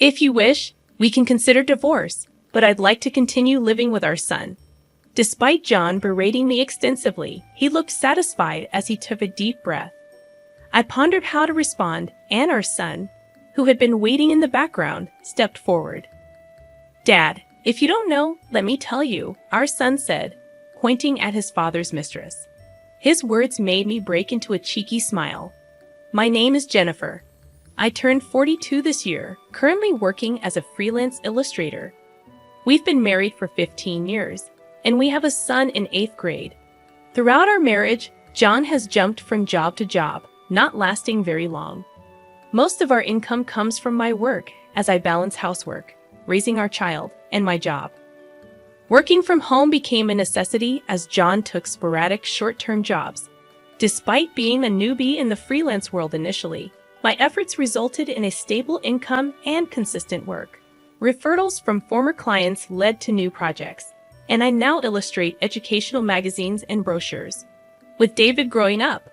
If you wish, we can consider divorce, but I'd like to continue living with our son." Despite John berating me extensively, he looked satisfied as he took a deep breath. I pondered how to respond, and our son, who had been waiting in the background, stepped forward. "Dad, if you don't know, let me tell you," our son said, pointing at his father's mistress. His words made me break into a cheeky smile. "My name is Jennifer. I turned 42 this year, currently working as a freelance illustrator. We've been married for 15 years, and we have a son in 8th grade. Throughout our marriage, John has jumped from job to job, not lasting very long. Most of our income comes from my work as I balance housework, raising our child, and my job. Working from home became a necessity as John took sporadic short-term jobs. Despite being a newbie in the freelance world initially, my efforts resulted in a stable income and consistent work. Referrals from former clients led to new projects, and I now illustrate educational magazines and brochures. With David growing up,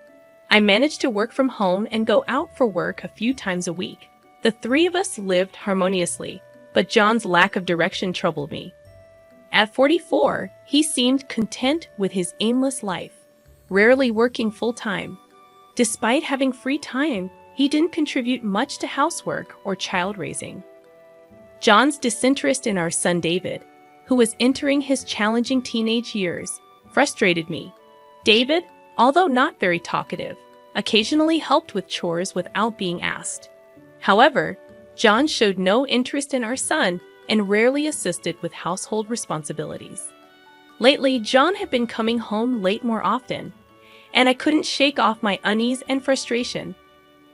I managed to work from home and go out for work a few times a week. The three of us lived harmoniously, but John's lack of direction troubled me. At 44, he seemed content with his aimless life, rarely working full-time. Despite having free time, he didn't contribute much to housework or child raising. John's disinterest in our son David, who was entering his challenging teenage years, frustrated me. David, although not very talkative, occasionally helped with chores without being asked. However, John showed no interest in our son and rarely assisted with household responsibilities. Lately, John had been coming home late more often, and I couldn't shake off my unease and frustration.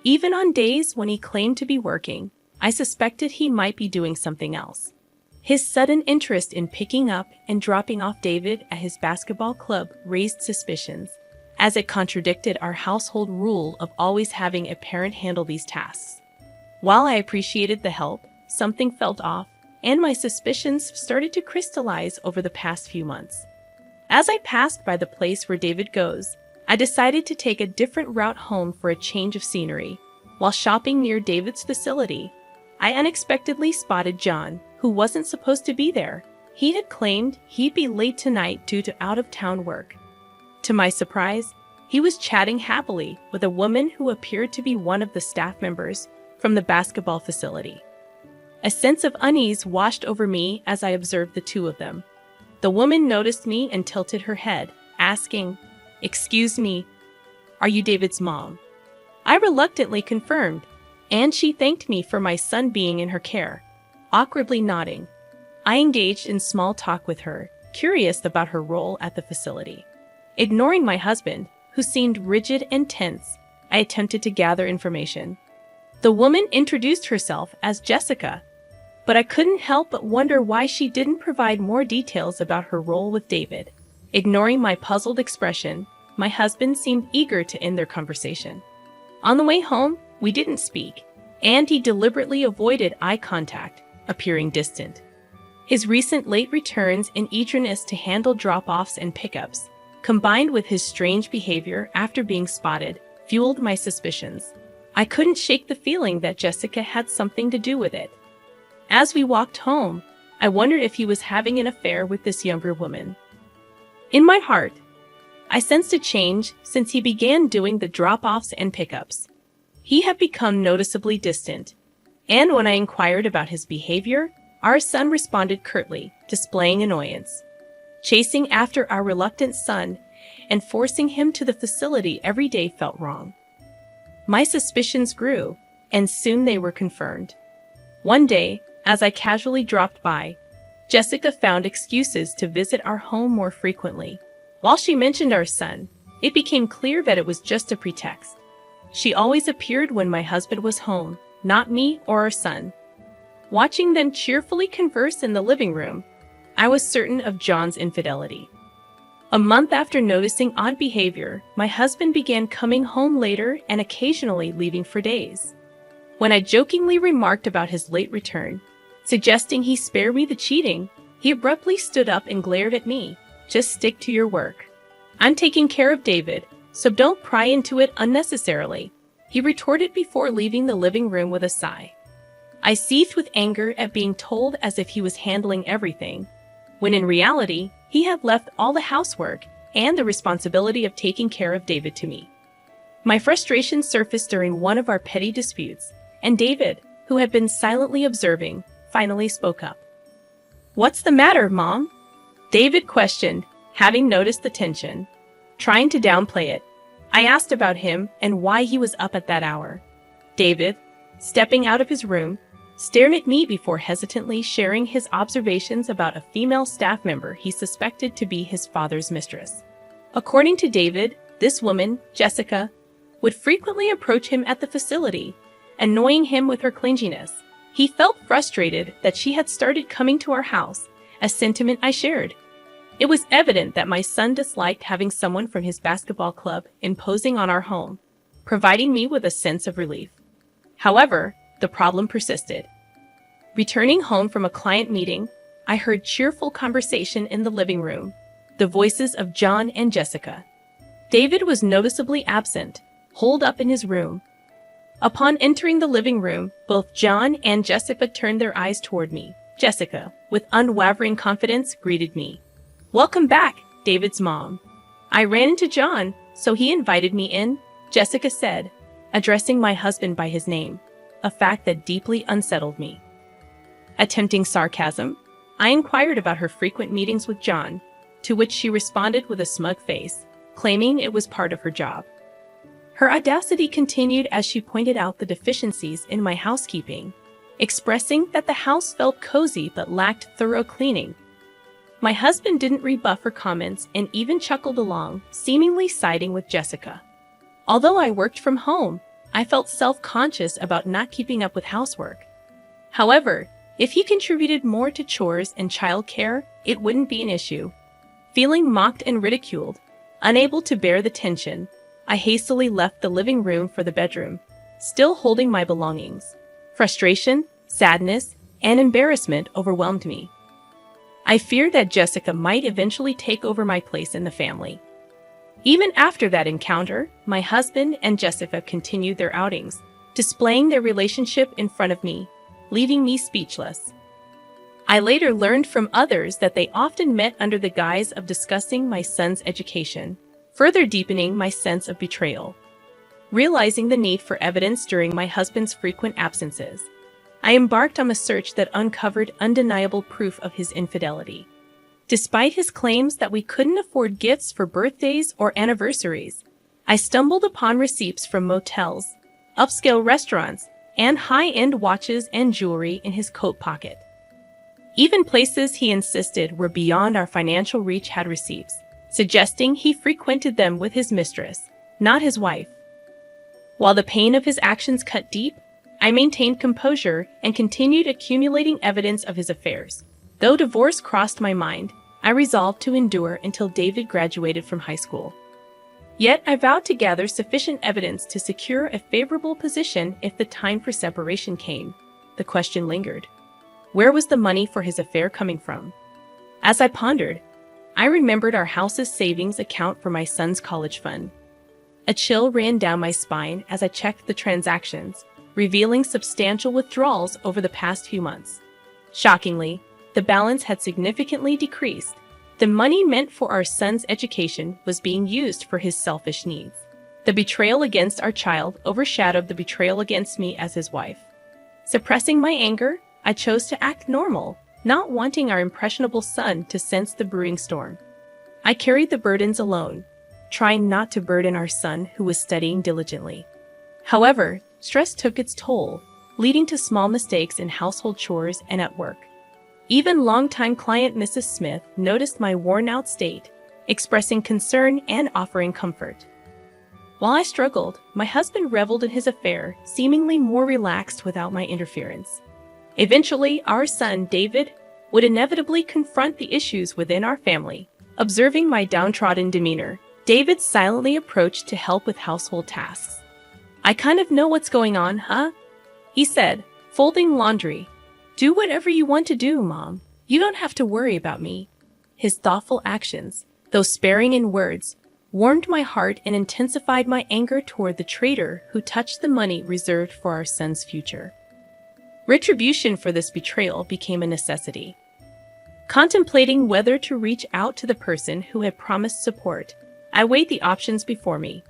Even on days when he claimed to be working, I suspected he might be doing something else. His sudden interest in picking up and dropping off David at his basketball club raised suspicions, as it contradicted our household rule of always having a parent handle these tasks. While I appreciated the help, something felt off, and my suspicions started to crystallize over the past few months. As I passed by the place where David goes, I decided to take a different route home for a change of scenery. While shopping near David's facility, I unexpectedly spotted John, who wasn't supposed to be there. He had claimed he'd be late tonight due to out-of-town work. To my surprise, he was chatting happily with a woman who appeared to be one of the staff members from the basketball facility. A sense of unease washed over me as I observed the two of them. The woman noticed me and tilted her head, asking, "Excuse me, are you David's mom?" I reluctantly confirmed, and she thanked me for my son being in her care. Awkwardly nodding, I engaged in small talk with her, curious about her role at the facility. Ignoring my husband, who seemed rigid and tense, I attempted to gather information. The woman introduced herself as Jessica, but I couldn't help but wonder why she didn't provide more details about her role with David. Ignoring my puzzled expression, my husband seemed eager to end their conversation. On the way home, we didn't speak, and he deliberately avoided eye contact, appearing distant. His recent late returns and eagerness to handle drop-offs and pickups, combined with his strange behavior after being spotted, fueled my suspicions. I couldn't shake the feeling that Jessica had something to do with it. As we walked home, I wondered if he was having an affair with this younger woman. In my heart, I sensed a change since he began doing the drop-offs and pickups. He had become noticeably distant, and when I inquired about his behavior, our son responded curtly, displaying annoyance. Chasing after our reluctant son and forcing him to the facility every day felt wrong. My suspicions grew, and soon they were confirmed. One day, as I casually dropped by, Jessica found excuses to visit our home more frequently. While she mentioned our son, it became clear that it was just a pretext. She always appeared when my husband was home, not me or our son. Watching them cheerfully converse in the living room, I was certain of John's infidelity. A month after noticing odd behavior, my husband began coming home later and occasionally leaving for days. When I jokingly remarked about his late return, suggesting he spare me the cheating, he abruptly stood up and glared at me. "Just stick to your work. I'm taking care of David, so don't pry into it unnecessarily," he retorted before leaving the living room with a sigh. I seethed with anger at being told as if he was handling everything, when in reality, he had left all the housework and the responsibility of taking care of David to me. My frustration surfaced during one of our petty disputes, and David, who had been silently observing, finally spoke up. "What's the matter, Mom?" David questioned, having noticed the tension. Trying to downplay it, I asked about him and why he was up at that hour. David, stepping out of his room, stared at me before hesitantly sharing his observations about a female staff member he suspected to be his father's mistress. According to David, this woman, Jessica, would frequently approach him at the facility, annoying him with her clinginess. He felt frustrated that she had started coming to our house, a sentiment I shared. It was evident that my son disliked having someone from his basketball club imposing on our home, providing me with a sense of relief. However, the problem persisted. Returning home from a client meeting, I heard cheerful conversation in the living room, the voices of John and Jessica. David was noticeably absent, holed up in his room. Upon entering the living room, both John and Jessica turned their eyes toward me. Jessica, with unwavering confidence, greeted me. "Welcome back, David's mom." I ran into John, so he invited me in, Jessica said, addressing my husband by his name, a fact that deeply unsettled me. Attempting sarcasm, I inquired about her frequent meetings with John, to which she responded with a smug face, claiming it was part of her job. Her audacity continued as she pointed out the deficiencies in my housekeeping, expressing that the house felt cozy but lacked thorough cleaning. My husband didn't rebuff her comments and even chuckled along, seemingly siding with Jessica. Although I worked from home, I felt self-conscious about not keeping up with housework. However, if he contributed more to chores and childcare, it wouldn't be an issue. Feeling mocked and ridiculed, unable to bear the tension, I hastily left the living room for the bedroom, still holding my belongings. Frustration, sadness, and embarrassment overwhelmed me. I feared that Jessica might eventually take over my place in the family. Even after that encounter, my husband and Jessica continued their outings, displaying their relationship in front of me, leaving me speechless. I later learned from others that they often met under the guise of discussing my son's education, further deepening my sense of betrayal. Realizing the need for evidence during my husband's frequent absences, I embarked on a search that uncovered undeniable proof of his infidelity. Despite his claims that we couldn't afford gifts for birthdays or anniversaries, I stumbled upon receipts from motels, upscale restaurants, and high-end watches and jewelry in his coat pocket. Even places he insisted were beyond our financial reach had receipts, suggesting he frequented them with his mistress, not his wife. While the pain of his actions cut deep, I maintained composure and continued accumulating evidence of his affairs. Though divorce crossed my mind, I resolved to endure until David graduated from high school. Yet I vowed to gather sufficient evidence to secure a favorable position if the time for separation came. The question lingered. Where was the money for his affair coming from? As I pondered, I remembered our house's savings account for my son's college fund. A chill ran down my spine as I checked the transactions, revealing substantial withdrawals over the past few months. Shockingly, the balance had significantly decreased. The money meant for our son's education was being used for his selfish needs. The betrayal against our child overshadowed the betrayal against me as his wife. Suppressing my anger, I chose to act normal, not wanting our impressionable son to sense the brewing storm. I carried the burdens alone, trying not to burden our son who was studying diligently. However, stress took its toll, leading to small mistakes in household chores and at work. Even longtime client Mrs. Smith noticed my worn-out state, expressing concern and offering comfort. While I struggled, my husband reveled in his affair, seemingly more relaxed without my interference. Eventually, our son, David, would inevitably confront the issues within our family. Observing my downtrodden demeanor, David silently approached to help with household tasks. "I kind of know what's going on, huh?" he said, folding laundry. "Do whatever you want to do, Mom. You don't have to worry about me." His thoughtful actions, though sparing in words, warmed my heart and intensified my anger toward the traitor who touched the money reserved for our son's future. Retribution for this betrayal became a necessity. Contemplating whether to reach out to the person who had promised support, I weighed the options before me.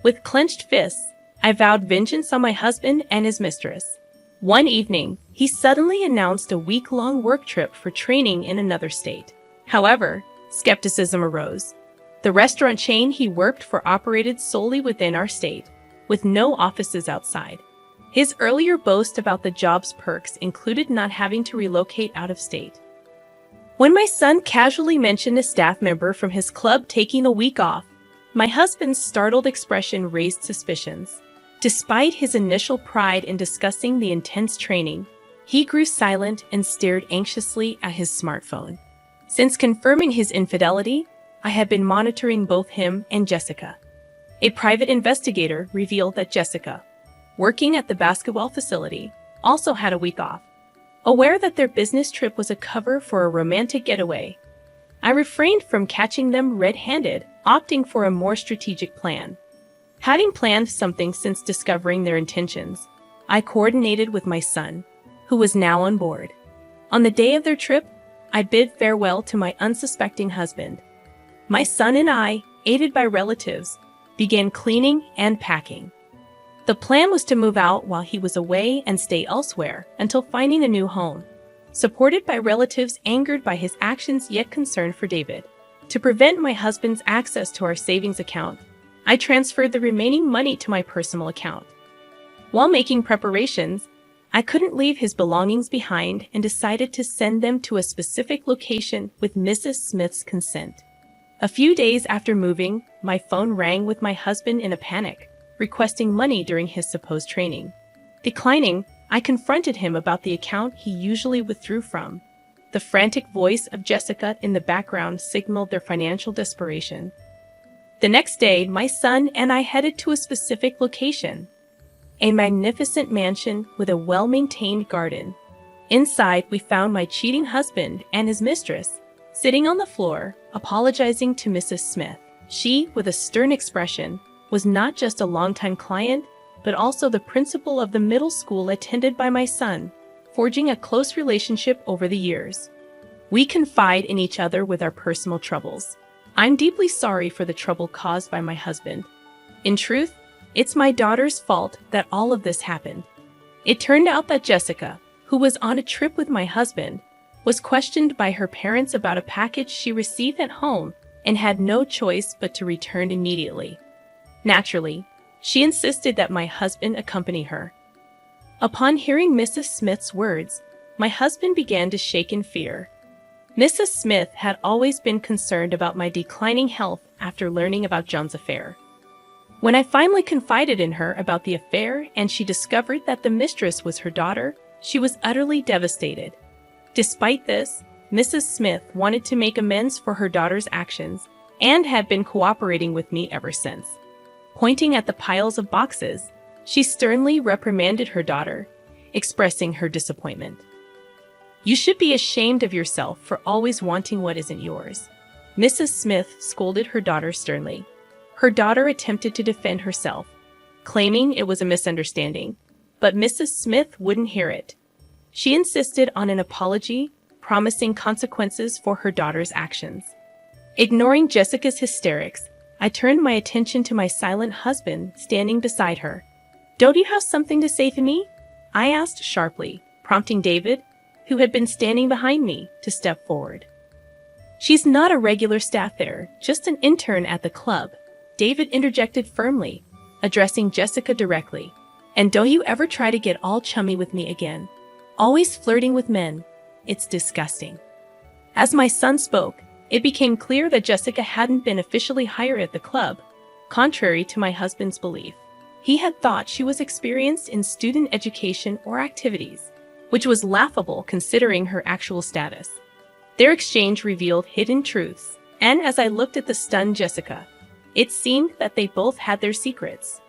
With clenched fists, I vowed vengeance on my husband and his mistress. One evening, he suddenly announced a week-long work trip for training in another state. However, skepticism arose. The restaurant chain he worked for operated solely within our state, with no offices outside. His earlier boast about the job's perks included not having to relocate out of state. When my son casually mentioned a staff member from his club taking a week off, my husband's startled expression raised suspicions. Despite his initial pride in discussing the intense training, he grew silent and stared anxiously at his smartphone. Since confirming his infidelity, I had been monitoring both him and Jessica. A private investigator revealed that Jessica, working at the basketball facility, also had a week off. Aware that their business trip was a cover for a romantic getaway, I refrained from catching them red-handed, opting for a more strategic plan. Having planned something since discovering their intentions, I coordinated with my son, who was now on board. On the day of their trip, I bid farewell to my unsuspecting husband. My son and I, aided by relatives, began cleaning and packing. The plan was to move out while he was away and stay elsewhere until finding a new home. Supported by relatives angered by his actions yet concerned for David. To prevent my husband's access to our savings account, I transferred the remaining money to my personal account. While making preparations, I couldn't leave his belongings behind and decided to send them to a specific location with Mrs. Smith's consent. A few days after moving, my phone rang with my husband in a panic, requesting money during his supposed training. Declining, I confronted him about the account he usually withdrew from. The frantic voice of Jessica in the background signaled their financial desperation. The next day, my son and I headed to a specific location, a magnificent mansion with a well-maintained garden. Inside, we found my cheating husband and his mistress, sitting on the floor, apologizing to Mrs. Smith. She, with a stern expression, was not just a longtime client, but also the principal of the middle school attended by my son, forging a close relationship over the years. We confide in each other with our personal troubles. I'm deeply sorry for the trouble caused by my husband. In truth, it's my daughter's fault that all of this happened. It turned out that Jessica, who was on a trip with my husband, was questioned by her parents about a package she received at home and had no choice but to return immediately. Naturally, she insisted that my husband accompany her. Upon hearing Mrs. Smith's words, my husband began to shake in fear. Mrs. Smith had always been concerned about my declining health after learning about John's affair. When I finally confided in her about the affair and she discovered that the mistress was her daughter, she was utterly devastated. Despite this, Mrs. Smith wanted to make amends for her daughter's actions and had been cooperating with me ever since. Pointing at the piles of boxes, she sternly reprimanded her daughter, expressing her disappointment. "You should be ashamed of yourself for always wanting what isn't yours," Mrs. Smith scolded her daughter sternly. Her daughter attempted to defend herself, claiming it was a misunderstanding, but Mrs. Smith wouldn't hear it. She insisted on an apology, promising consequences for her daughter's actions. Ignoring Jessica's hysterics, I turned my attention to my silent husband standing beside her. "Don't you have something to say to me?" I asked sharply, prompting David, who had been standing behind me, to step forward. "She's not a regular staff there, just an intern at the club," David interjected firmly, addressing Jessica directly. "And don't you ever try to get all chummy with me again. Always flirting with men. It's disgusting." As my son spoke, it became clear that Jessica hadn't been officially hired at the club, contrary to my husband's belief. He had thought she was experienced in student education or activities, which was laughable considering her actual status. Their exchange revealed hidden truths, and as I looked at the stunned Jessica, it seemed that they both had their secrets.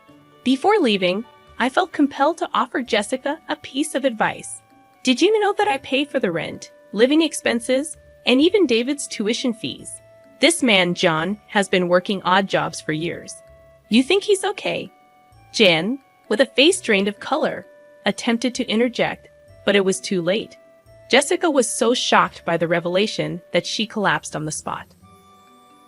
Before leaving, I felt compelled to offer Jessica a piece of advice. "Did you know that I pay for the rent, living expenses, and even David's tuition fees? This man, John, has been working odd jobs for years. You think he's okay?" Jen, with a face drained of color, attempted to interject, But it was too late. Jessica was so shocked by the revelation that she collapsed on the spot.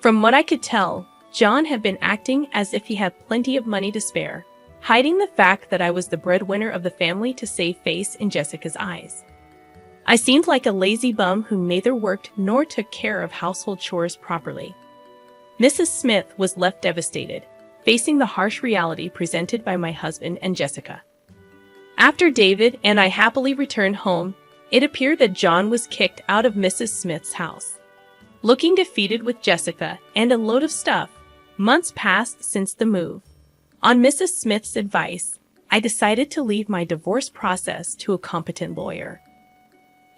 From what I could tell, John had been acting as if he had plenty of money to spare, hiding the fact that I was the breadwinner of the family to save face in Jessica's eyes. I seemed like a lazy bum who neither worked nor took care of household chores properly. Mrs. Smith was left devastated, facing the harsh reality presented by my husband and Jessica. After David and I happily returned home, it appeared that John was kicked out of Mrs. Smith's house. Looking defeated with Jessica and a load of stuff, months passed since the move. On Mrs. Smith's advice, I decided to leave my divorce process to a competent lawyer.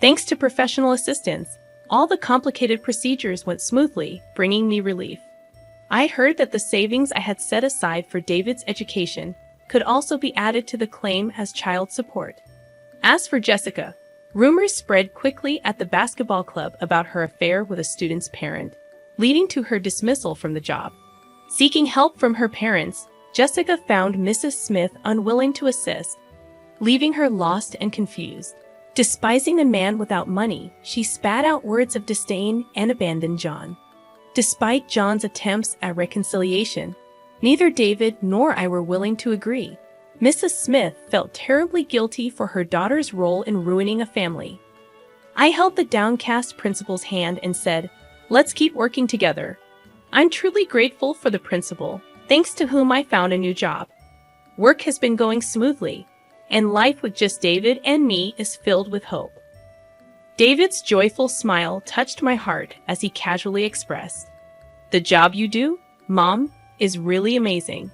Thanks to professional assistance, all the complicated procedures went smoothly, bringing me relief. I heard that the savings I had set aside for David's education could also be added to the claim as child support. As for Jessica, rumors spread quickly at the basketball club about her affair with a student's parent, leading to her dismissal from the job. Seeking help from her parents, Jessica found Mrs. Smith unwilling to assist, leaving her lost and confused. Despising the man without money, she spat out words of disdain and abandoned John. Despite John's attempts at reconciliation, neither David nor I were willing to agree. Mrs. Smith felt terribly guilty for her daughter's role in ruining a family. I held the downcast principal's hand and said, "Let's keep working together." I'm truly grateful for the principal, thanks to whom I found a new job. Work has been going smoothly, and life with just David and me is filled with hope. David's joyful smile touched my heart as he casually expressed, "The job you do, Mom, is really amazing.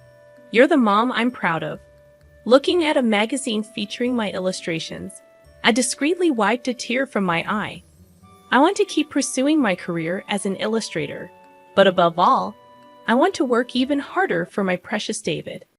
You're the mom I'm proud of." Looking at a magazine featuring my illustrations, I discreetly wiped a tear from my eye. I want to keep pursuing my career as an illustrator, but above all, I want to work even harder for my precious David.